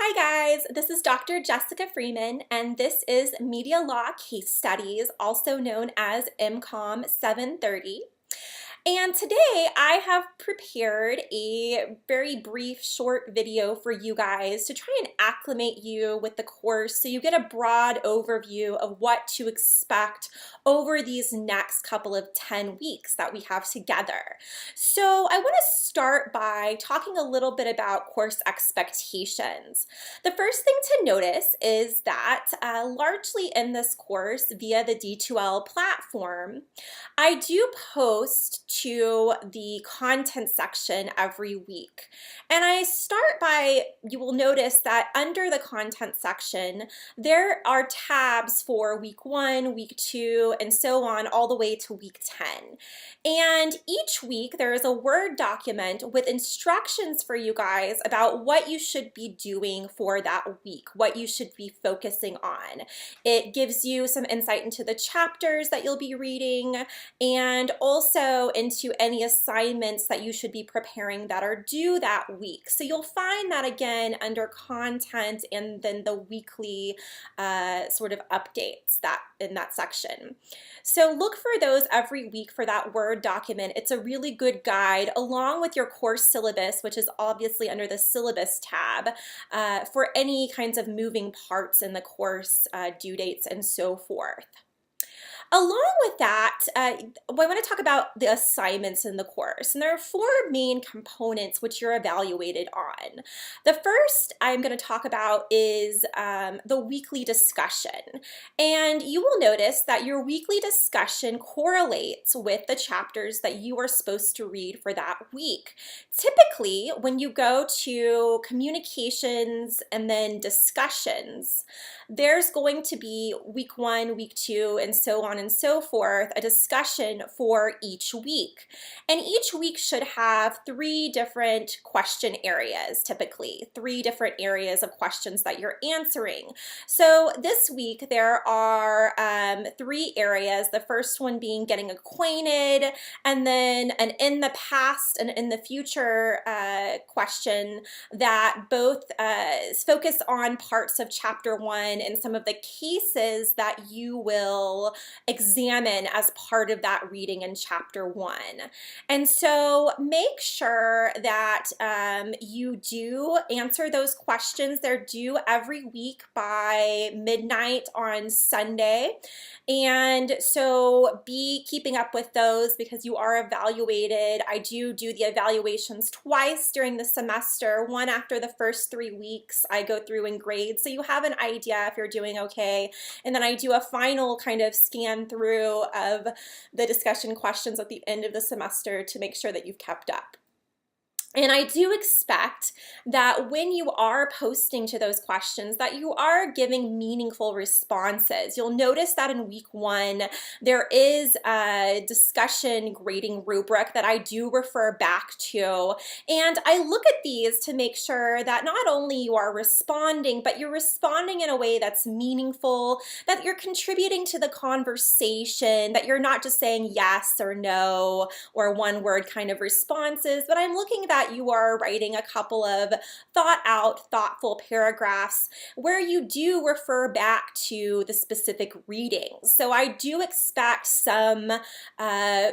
Hi guys, this is Dr. Jessica Freeman, and this is Media Law Case Studies, also known as MCOM 730. And today I have prepared a very brief short video for you guys to try and acclimate you with the course so you get a broad overview of what to expect over these next couple of 10 weeks that we have together. So I want to start by talking a little bit about course expectations. The first thing to notice is that largely in this course via the D2L platform, I do post to the content section every week. And I start by, you will notice that under the content section, there are tabs for week 1, week 2, and so on all the way to week 10. And each week there is a Word document with instructions for you guys about what you should be doing for that week, what you should be focusing on. It gives you some insight into the chapters that you'll be reading, and also into any assignments that you should be preparing that are due that week. So you'll find that again under content and then the weekly sort of updates that in that section. So look for those every week for that Word document. It's a really good guide along with your course syllabus, which is obviously under the syllabus tab, for any kinds of moving parts in the course, due dates and so forth. Along with that, I want to talk about the assignments in the course, and there are 4 main components which you're evaluated on. The first I'm going to talk about is the weekly discussion, and you will notice that your weekly discussion correlates with the chapters that you are supposed to read for that week. Typically, when you go to communications and then discussions, there's going to be week 1, week 2, and so on and so forth, a discussion for each week. And each week should have 3 different question areas, typically 3 different areas of questions that you're answering. So this week there are 3 areas, the first one being getting acquainted, and then an in the past and in the future question that both focus on parts of chapter 1 and some of the cases that you will examine as part of that reading in chapter 1. And so make sure that you do answer those questions. They're due every week by midnight on Sunday. And so be keeping up with those because you are evaluated. I do the evaluations twice during the semester, one after the first 3 weeks. I go through and grade, so you have an idea if you're doing okay. And then I do a final kind of scan through of the discussion questions at the end of the semester to make sure that you've kept up. And I do expect that when you are posting to those questions that you are giving meaningful responses. You'll notice that in week 1, there is a discussion grading rubric that I do refer back to. And I look at these to make sure that not only you are responding, but you're responding in a way that's meaningful, that you're contributing to the conversation, that you're not just saying yes or no or one word kind of responses, but I'm looking that you are writing a couple of thought out, thoughtful paragraphs where you do refer back to the specific readings. So I do expect some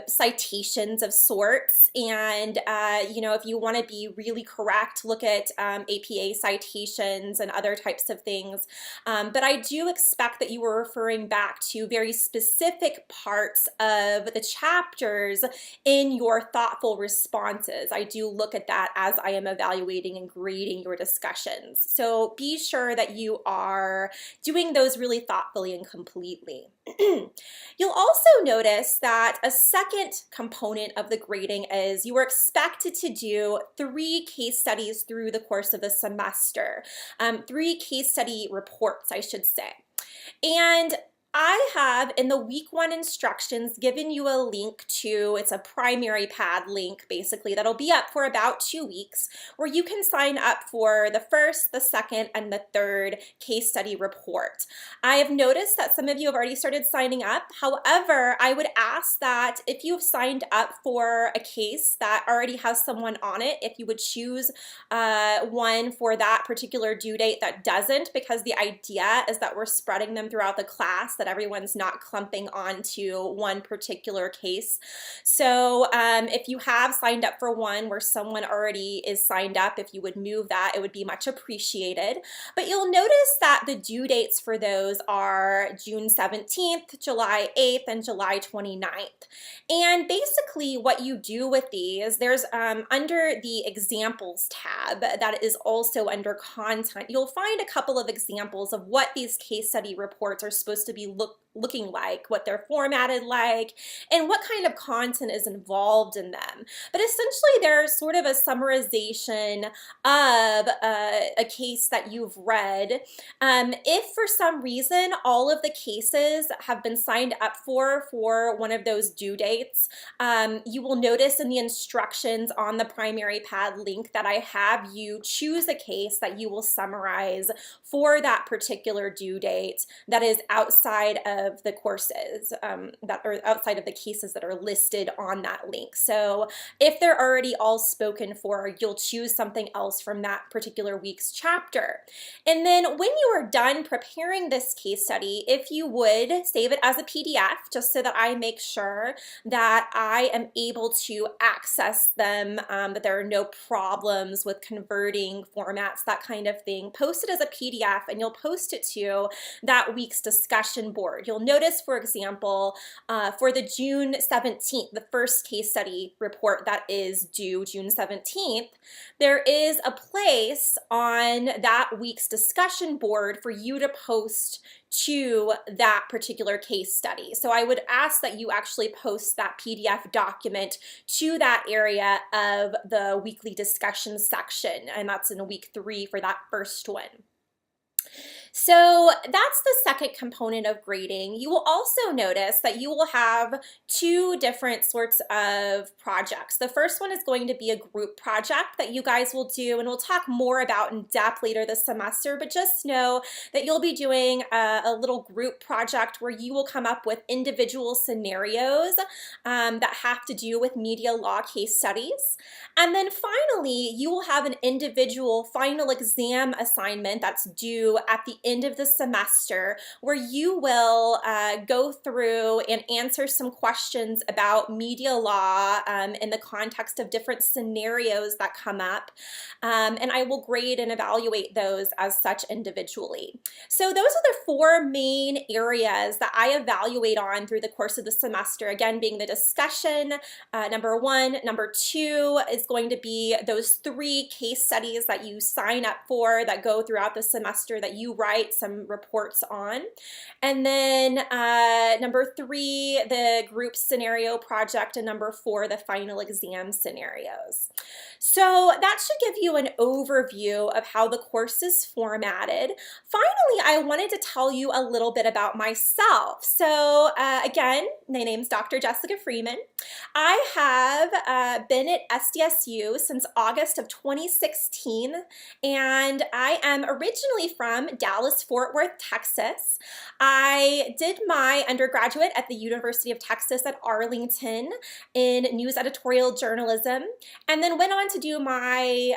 citations of sorts, and if you want to be really correct, look at APA citations and other types of things. But I do expect that you are referring back to very specific parts of the chapters in your thoughtful responses. I do look at that as I am evaluating and grading your discussions. So be sure that you are doing those really thoughtfully and completely. You'll also notice that a second component of the grading is you are expected to do 3 case studies through the course of the semester, 3 case study reports, I should say. And I have in the week 1 instructions given you a link to, it's a primary pad link basically, that'll be up for about 2 weeks, where you can sign up for the first, the second, and the third case study report. I have noticed that some of you have already started signing up. However, I would ask that if you've signed up for a case that already has someone on it, if you would choose one for that particular due date that doesn't, because the idea is that we're spreading them throughout the class, that everyone's not clumping onto one particular case. So if you have signed up for one where someone already is signed up, if you would move that, it would be much appreciated. But you'll notice that the due dates for those are June 17th, July 8th, and July 29th. And basically what you do with these, there's under the examples tab that is also under content, you'll find a couple of examples of what these case study reports are supposed to be looking like, what they're formatted like, and what kind of content is involved in them. But essentially they're sort of a summarization of a case that you've read. If for some reason all of the cases have been signed up for one of those due dates, you will notice in the instructions on the primary pad link that I have you choose a case that you will summarize for that particular due date that is outside of the courses that are outside of the cases that are listed on that link. So if they're already all spoken for, you'll choose something else from that particular week's chapter. And then when you are done preparing this case study, if you would save it as a PDF, just so that I make sure that I am able to access them, that there are no problems with converting formats, that kind of thing. Post it as a PDF and you'll post it to that week's discussion board. You'll notice, for example, for the June 17th, the first case study report that is due June 17th, there is a place on that week's discussion board for you to post to that particular case study. So I would ask that you actually post that PDF document to that area of the weekly discussion section, and that's in week 3 for that first one. So that's the second component of grading. You will also notice that you will have 2 different sorts of projects. The first one is going to be a group project that you guys will do, and we'll talk more about in depth later this semester, but just know that you'll be doing a little group project where you will come up with individual scenarios that have to do with media law case studies. And then finally, you will have an individual final exam assignment that's due at the end of the semester, where you will go through and answer some questions about media law in the context of different scenarios that come up, and I will grade and evaluate those as such individually. So those are the 4 main areas that I evaluate on through the course of the semester, again being the discussion, number 1. Number 2 is going to be those 3 case studies that you sign up for that go throughout the semester that you write some reports on. And then number 3, the group scenario project, and number 4, the final exam scenarios. So that should give you an overview of how the course is formatted. Finally, I wanted to tell you a little bit about myself. So again, my name's Dr. Jessica Freeman. I have been at SDSU since August of 2016, and I am originally from Dallas-Fort Worth, Texas. I did my undergraduate at the University of Texas at Arlington in news editorial journalism, and then went on to do my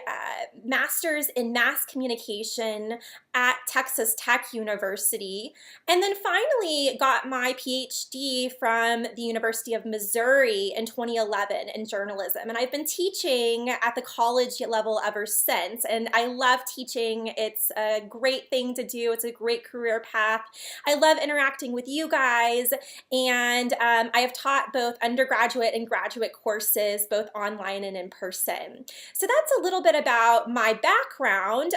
master's in mass communication at Texas Tech University, and then finally got my PhD from the University of Missouri in 2011 in journalism. And I've been teaching at the college level ever since, and I love teaching. It's a great thing to do. It's a great career path. I love interacting with you guys, and I have taught both undergraduate and graduate courses, both online and in person. So that's a little bit about my background.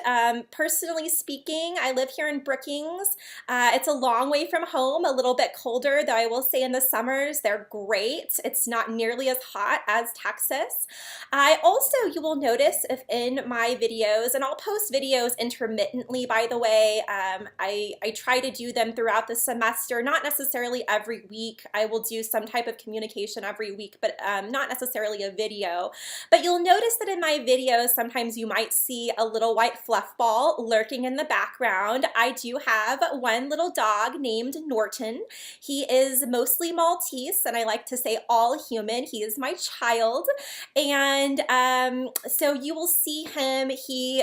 Personally speaking, I live here in Brookings. It's a long way from home, a little bit colder, though I will say in the summers they're great. It's not nearly as hot as Texas. I also, you will notice if in my videos, and I'll post videos intermittently, by the way, I try to do them throughout the semester, not necessarily every week. I will do some type of communication every week, but not necessarily a video. But you'll notice that in my videos, sometimes you might see a little white fluff ball lurking in the background. I do have one little dog named Norton. He is mostly Maltese, and I like to say all human. He is my child. And so you will see him. He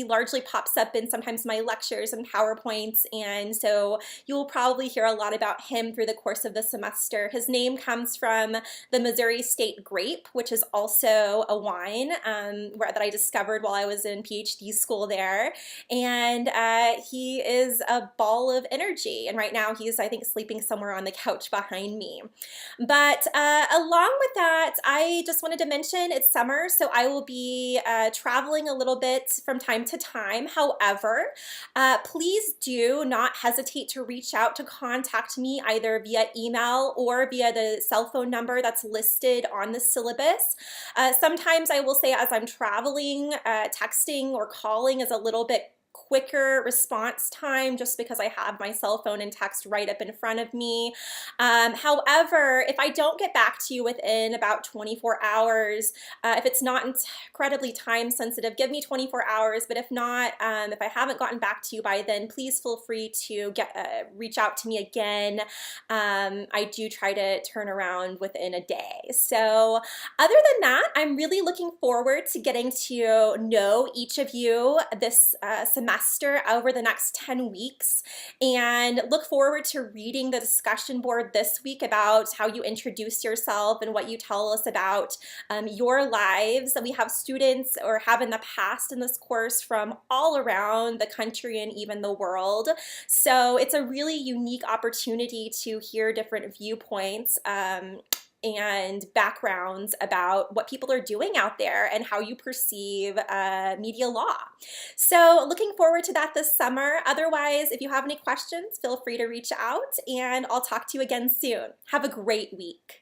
largely pops up in sometimes my lectures and PowerPoints, and so you will probably hear a lot about him through the course of the semester. His name comes from the Missouri State grape, which is also a wine that I discovered while I was in PhD school there. And he is a ball of energy. And right now he's, I think, sleeping somewhere on the couch behind me. But along with that, I just wanted to mention it's summer, so I will be traveling a little bit from time to time. However, please do not hesitate to reach out to contact me either via email or via the cell phone number that's listed on the syllabus. Sometimes I will say as I'm traveling, texting or calling is a little bit quicker response time just because I have my cell phone and text right up in front of me. However, if I don't get back to you within about 24 hours, if it's not incredibly time sensitive, give me 24 hours. But if not, if I haven't gotten back to you by then, please feel free to reach out to me again. I do try to turn around within a day. So other than that, I'm really looking forward to getting to know each of you this semester over the next 10 weeks, and look forward to reading the discussion board this week about how you introduce yourself and what you tell us about your lives. And we have students, or have in the past in this course, from all around the country and even the world. So it's a really unique opportunity to hear different viewpoints and backgrounds about what people are doing out there and how you perceive media law. So looking forward to that this summer. Otherwise, if you have any questions, feel free to reach out, and I'll talk to you again soon. Have a great week.